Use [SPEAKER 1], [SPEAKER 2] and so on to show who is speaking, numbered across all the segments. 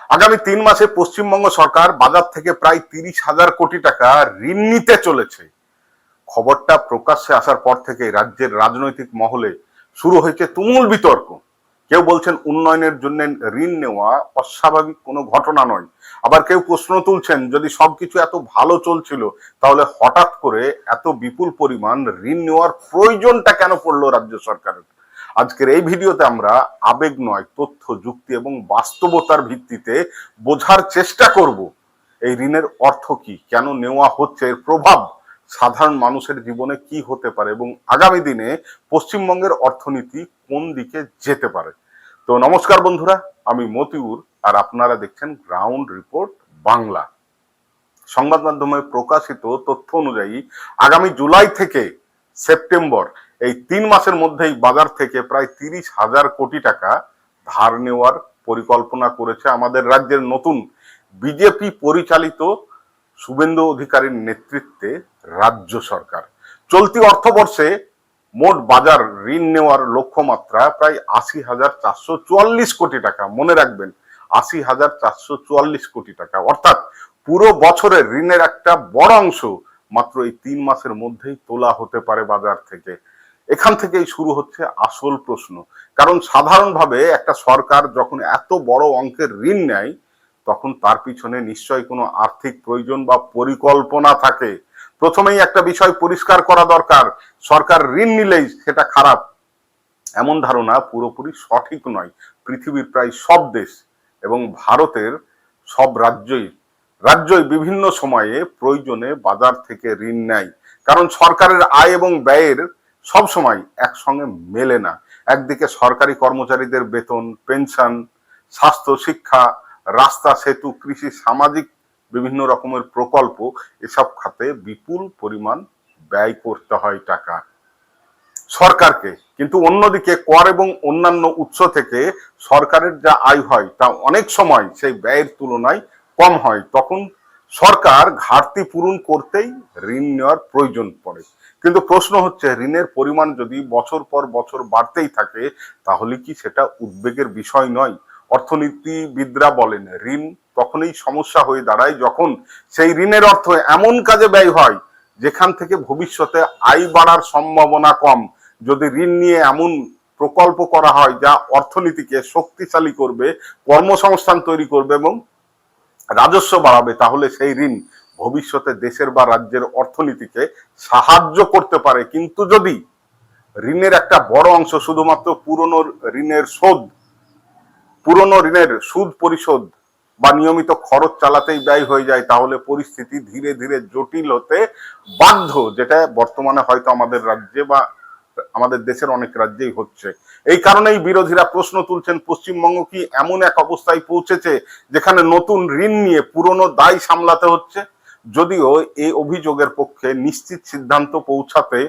[SPEAKER 1] আগামী 3 মাসে পশ্চিমবঙ্গ সরকার বাজার থেকে প্রায় 30,000 কোটি টাকা ঋণ নিতে চলেছে। খবরটা প্রকাশ্যে আসার পর থেকে রাজ্যের রাজনৈতিক মহলে শুরু হয়েছে তুমুল বিতর্ক। কেউ বলছেন উন্নয়নের জন্য ঋণ নেওয়া অস্বাভাবিক কোনো ঘটনা নয়, আবার কেউ প্রশ্ন তুলছেন যদি সবকিছু এত ভালো চলছিল তাহলে হঠাৎ করে এত বিপুল পরিমাণ ঋণ নেওয়ার প্রয়োজনটা কেন পড়লো রাজ্য সরকারের। আজকের এই ভিডিওতে আমরা আবেগ নয়, তথ্য, যুক্তি এবং বাস্তবতার ভিত্তিতে বোঝার চেষ্টা করব এই ঋণের অর্থ কি, কেন নেওয়া হচ্ছে, এর প্রভাব সাধারণ মানুষের জীবনে কি হতে পারে এবং আগামী দিনে পশ্চিমবঙ্গের অর্থনীতি কোন দিকে যেতে পারে। তো নমস্কার বন্ধুরা, আমি মতিউর আর আপনারা দেখছেন গ্রাউন্ড রিপোর্ট বাংলা। সংবাদ মাধ্যমে প্রকাশিত তথ্য অনুযায়ী আগামী জুলাই থেকে সেপ্টেম্বর এই 3 মাসের মধ্যেই বাজার থেকে প্রায় 30,000 কোটি টাকা ধার নেওয়ার পরিকল্পনা করেছে আমাদের রাজ্যের নতুন বিজেপি পরিচালিত শুভেন্দু অধিকারীর নেতৃত্বে রাজ্য সরকার। চলতি অর্থবর্ষে মোট বাজার ঋণ নেওয়ার লক্ষ্যমাত্রা প্রায় 80,444 কোটি টাকা। মনে রাখবেন, 80,444 কোটি টাকা, অর্থাৎ পুরো বছরের ঋণের একটা বড় অংশ মাত্র এই 3 মাসের মধ্যেই তোলা হতে পারে বাজার থেকে। এখান থেকেই শুরু হচ্ছে আসল প্রশ্ন, কারণ সাধারণভাবে একটা সরকার যখন এত বড় অঙ্কের ঋণ নেয় তখন তার পিছনে নিশ্চয়ই কোনো আর্থিক প্রয়োজন বা পরিকল্পনা থাকে। প্রথমেই একটা বিষয় পরিষ্কার করা দরকার, সরকার ঋণ নিলেই সেটা খারাপ এমন ধারণা পুরোপুরি সঠিক নয়। পৃথিবীর প্রায় সব দেশ এবং ভারতের সব রাজ্যই বিভিন্ন সময়ে প্রয়োজনে বাজার থেকে ঋণ নেয়, কারণ সরকারের আয় এবং ব্যয়ের সব সময় একসঙ্গে মেলে না। একদিকে সরকারি কর্মচারীদের বেতন, পেনশন, স্বাস্থ্য, শিক্ষা, রাস্তা, সেতু, কৃষি, সামাজিক বিভিন্ন রকমের প্রকল্প, এসব খাতে বিপুল পরিমাণ ব্যয় করতে হয় টাকা সরকারকে। কিন্তু অন্যদিকে কর এবং অন্যান্য উৎস থেকে সরকারের যা আয় হয় তা অনেক সময় সেই ব্যয়ের তুলনায় কম হয়। তখন সরকার ঘাটতি পূরণ করতেই ঋণ নেওয়ার প্রয়োজন পড়ে। কিন্তু প্রশ্ন হচ্ছে, ঋণের পরিমাণ যদি বছর পর বছর বাড়তেই থাকে তাহলে কি সেটা উদ্বেগের বিষয় নয়? অর্থনীতিবিদরা বলেন ঋণ তখনই সমস্যা হয়ে দাঁড়ায় যখন সেই ঋণের অর্থ এমন কাজে ব্যয় হয় যেখান থেকে ভবিষ্যতে আয় বাড়ার সম্ভাবনা কম। যদি ঋণ নিয়ে এমন প্রকল্প করা হয় যা অর্থনীতিকে শক্তিশালী করবে, কর্মসংস্থান তৈরি করবে এবং রাজস্ব বাড়াবে, তাহলে সেই ঋণ ভবিষ্যতে দেশের বা রাজ্যের অর্থনীতিকে সাহায্য করতে পারে। কিন্তু যদি ঋণের একটা বড় অংশ শুধুমাত্র পুরনো ঋণের সুদ পরিশোধ বা নিয়মিত খরচ চালাতেই ব্যয় হয়ে যায়, তাহলে পরিস্থিতি ধীরে ধীরে জটিল হতে বাধ্য, যেটা বর্তমানে হয়তো আমাদের রাজ্যে বা আমাদের দেশের অনেক রাজ্যেই হচ্ছে। এই কারণেই বিরোধীরা প্রশ্ন তুলছেন, পশ্চিমবঙ্গ কি এমন এক অবস্থায় পৌঁছেছে যেখানে নতুন ঋণ নিয়ে পুরনো দায় সামলাতে হচ্ছে? যদিও এই অভিযোগের পক্ষে নিশ্চিত সিদ্ধান্ত পৌঁছাতে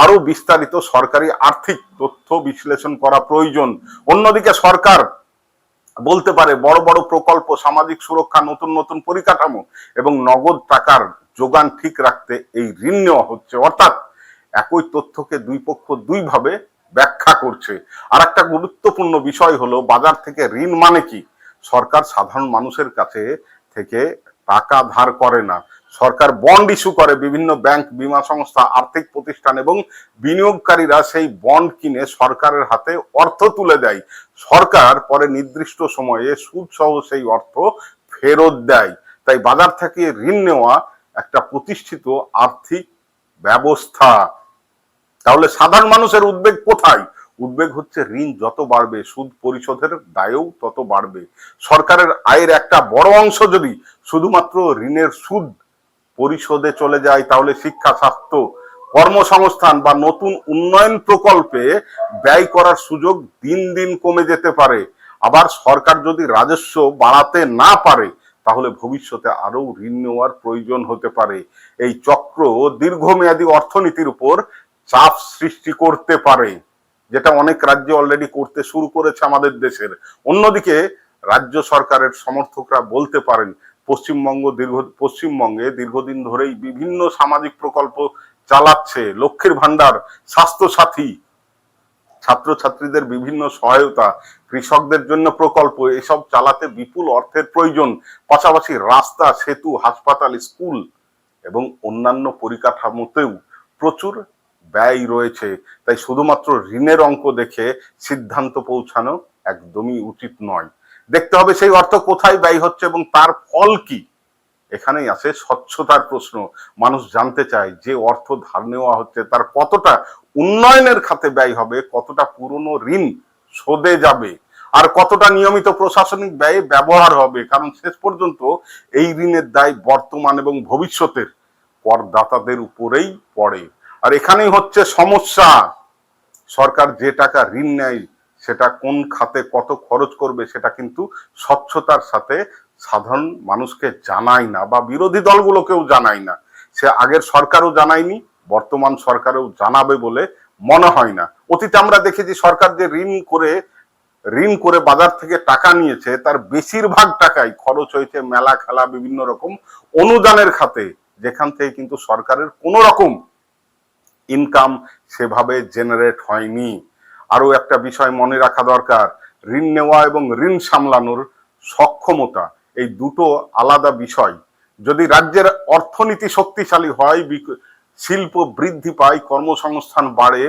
[SPEAKER 1] আরো বিস্তারিত সরকারি আর্থিক তথ্য বিশ্লেষণ করা প্রয়োজন। অন্যদিকে সরকার বলতে পারে বড় বড় প্রকল্প, সামাজিক সুরক্ষা, নতুন নতুন পরিকাঠামো এবং নগদ টাকার যোগান ঠিক রাখতে এই ঋণ নেওয়া হচ্ছে, অর্থাৎ একই তথ্যকে দুই পক্ষ দুই ভাবে ব্যাখ্যা করছে। আর একটা গুরুত্বপূর্ণ বিষয় হলো, বাজার থেকে ঋণ মানে কি? সরকার সাধারণ মানুষের কাছে থেকে টাকা ধার করে না, সরকার বন্ড ইস্যু করে। বিভিন্ন ব্যাংক, বীমা সংস্থা, আর্থিক প্রতিষ্ঠান এবং বিনিয়োগকারীরা সেই বন্ড কিনে সরকারের হাতে অর্থ তুলে দেয়। সরকার পরে নির্দিষ্ট সময়ে সুদ সহ সেই অর্থ ফেরত দেয়। তাই বাজার থেকে ঋণ নেওয়া একটা প্রতিষ্ঠিত আর্থিক ব্যবস্থা। তাহলে সাধারণ মানুষের উদ্বেগ কোথায়? উদ্বেগ হচ্ছে ঋণ যত বাড়বে সুদ পরিশোধের দায়ও তত বাড়বে। সরকারের আয়ের একটা বড় অংশ যদি শুধুমাত্র ঋণের সুদ পরিশোধে চলে যায়, তাহলে শিক্ষা, স্বাস্থ্য, কর্মসংস্থান বা নতুন উন্নয়ন প্রকল্পে ব্যয় করার সুযোগ দিন দিন কমে যেতে পারে। আবার সরকার যদি রাজস্ব বাড়াতে না পারে তাহলে ভবিষ্যতে আরো ঋণ নেওয়ার প্রয়োজন হতে পারে। এই চক্র দীর্ঘমেয়াদী অর্থনীতির উপর চাপ সৃষ্টি করতে পারে, যেটা অনেক রাজ্য অলরেডি করতে শুরু করেছে আমাদের দেশের। অন্যদিকে রাজ্য সরকারের সমর্থকরা বলতে পারেন পশ্চিমবঙ্গে দীর্ঘদিন ধরেই বিভিন্ন সামাজিক প্রকল্প চালাচ্ছে, লক্ষ্মীর ভান্ডার, স্বাস্থ্য সাথী, ছাত্রছাত্রীদের বিভিন্ন সহায়তা, কৃষকদের জন্য প্রকল্প, এসব চালাতে বিপুল অর্থের প্রয়োজন। পাশাপাশি রাস্তা, সেতু, হাসপাতাল, স্কুল এবং অন্যান্য পরিকাঠামোতেও প্রচুর ব্যয় রয়েছে। তাই শুধুমাত্র ঋণের অঙ্ক দেখে সিদ্ধান্ত পৌঁছানো একদমই উচিত নয়। দেখতে হবে সেই অর্থ কোথায় ব্যয় হচ্ছে এবং তার ফল কি। এখানেই আসে স্বচ্ছতার প্রশ্ন। মানুষ জানতে চায় যে অর্থ ধার নেওয়া হচ্ছে তার কতটা উন্নয়নের খাতে ব্যয় হবে, কতটা পুরনো ঋণ শোধে যাবে, আর কতটা নিয়মিত প্রশাসনিক ব্যয়ে ব্যবহার হবে। কারণ শেষ পর্যন্ত এই ঋণের দায় বর্তমান এবং ভবিষ্যতের করদাতাদের উপরেই পড়ে। আর এখানেই হচ্ছে সমস্যা। সরকার যে টাকা ঋণ নেয় সেটা কোন খাতে কত খরচ করবে সেটা কিন্তু স্বচ্ছতার সাথে সাধারণ মানুষকে জানায় না, বা বিরোধী দলগুলোকেও জানায় না। সে আগের সরকারও জানায়নি, বর্তমান সরকারও জানাবে বলে মনে হয় না। অতীতে আমরা দেখেছি সরকার যে ঋণ করে বাজার থেকে টাকা নিয়েছে তার বেশিরভাগ টাকাই খরচ হয়েছে মেলা, খেলা, বিভিন্ন রকম অনুদানের খাতে, যেখান থেকে কিন্তু সরকারের কোনো রকম ইনকাম সেভাবে জেনারেট হয়নি। আরো একটা বিষয় মনে রাখা দরকার, ঋণ নেওয়া এবং ঋণ সামলানোর সক্ষমতা এই দুটো আলাদা বিষয়। যদি রাজ্যের অর্থনীতি শক্তিশালী হয়, শিল্প বৃদ্ধি পায়, কর্মসংস্থান বাড়ে,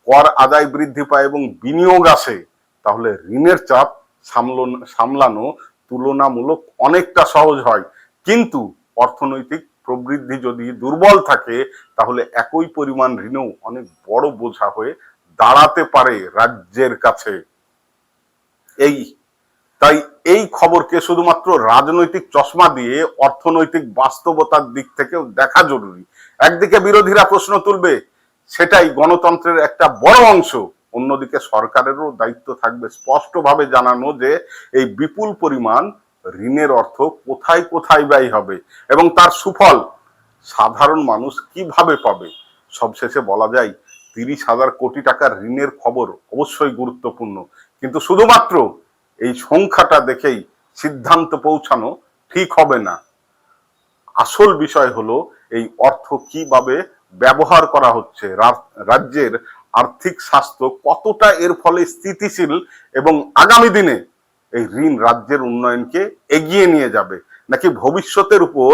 [SPEAKER 1] কর আদায় বৃদ্ধি পায় এবং বিনিয়োগ আসে, তাহলে ঋণের চাপ সামলানো তুলনামূলক অনেকটা সহজ হয়। কিন্তু অর্থনৈতিক প্রবৃদ্ধি যদি দুর্বল থাকে তাহলে একই পরিমাণ ঋণও অনেক বড় বোঝা হয়ে দাঁড়াতে পারে রাজ্যের কাছে। তাই এই খবরকে শুধুমাত্র রাজনৈতিক চশমা দিয়ে অর্থনৈতিক বাস্তবতার দিক থেকেও দেখা জরুরি। একদিকে বিরোধীরা প্রশ্ন তুলবে, সেটাই গণতন্ত্রের একটা বড় অংশ। অন্যদিকে সরকারেরও দায়িত্ব থাকবে স্পষ্টভাবে জানানো যে এই বিপুল পরিমাণ ঋণের অর্থ কোথায় কোথায় ব্যয় হবে এবং তার সুফল সাধারণ মানুষ কিভাবে পাবে। সবশেষে বলা যায় 30,000 কোটি টাকার ঋণের খবর অবশ্যই গুরুত্বপূর্ণ, কিন্তু শুধুমাত্র এই সংখ্যাটা দেখেই সিদ্ধান্ত পৌঁছানো ঠিক হবে না। আসল বিষয় হলো এই অর্থ কিভাবে ব্যবহার করা হচ্ছে, রাজ্যের আর্থিক স্বাস্থ্য কতটা এর ফলে স্থিতিশীল, এবং আগামী দিনে এই ঋণ রাজ্যের উন্নয়নকে এগিয়ে নিয়ে যাবে নাকি ভবিষ্যতের উপর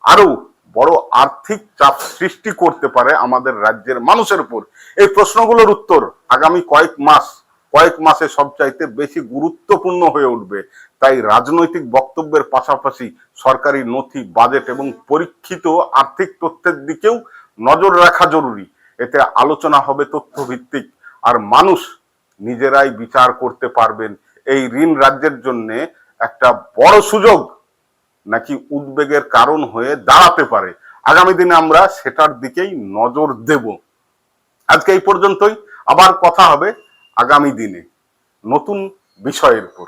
[SPEAKER 1] আরো বড় আর্থিক চাপ সৃষ্টি করতে পারে আমাদের রাজ্যের মানুষের উপর। এই প্রশ্নগুলোর উত্তর আগামী কয়েক মাসে সবচাইতে বেশি গুরুত্বপূর্ণ হয়ে উঠবে। তাই রাজনৈতিক বক্তব্যের পাশাপাশি সরকারি নথি, বাজেট এবং পরীক্ষিত আর্থিক তথ্যের দিকেও নজর রাখা জরুরি। এতে আলোচনা হবে তথ্যভিত্তিক, আর মানুষ নিজেরাই বিচার করতে পারবেন এই ঋণ রাজ্যের জন্য একটা বড় সুযোগ নাকি উদ্বেগের কারণ হয়ে দাঁড়াতে পারে। আগামী দিনে আমরা সেটার দিকেই নজর দেব। আজকে এই পর্যন্তই, আবার কথা হবে আগামী দিনে নতুন বিষয়ের উপর।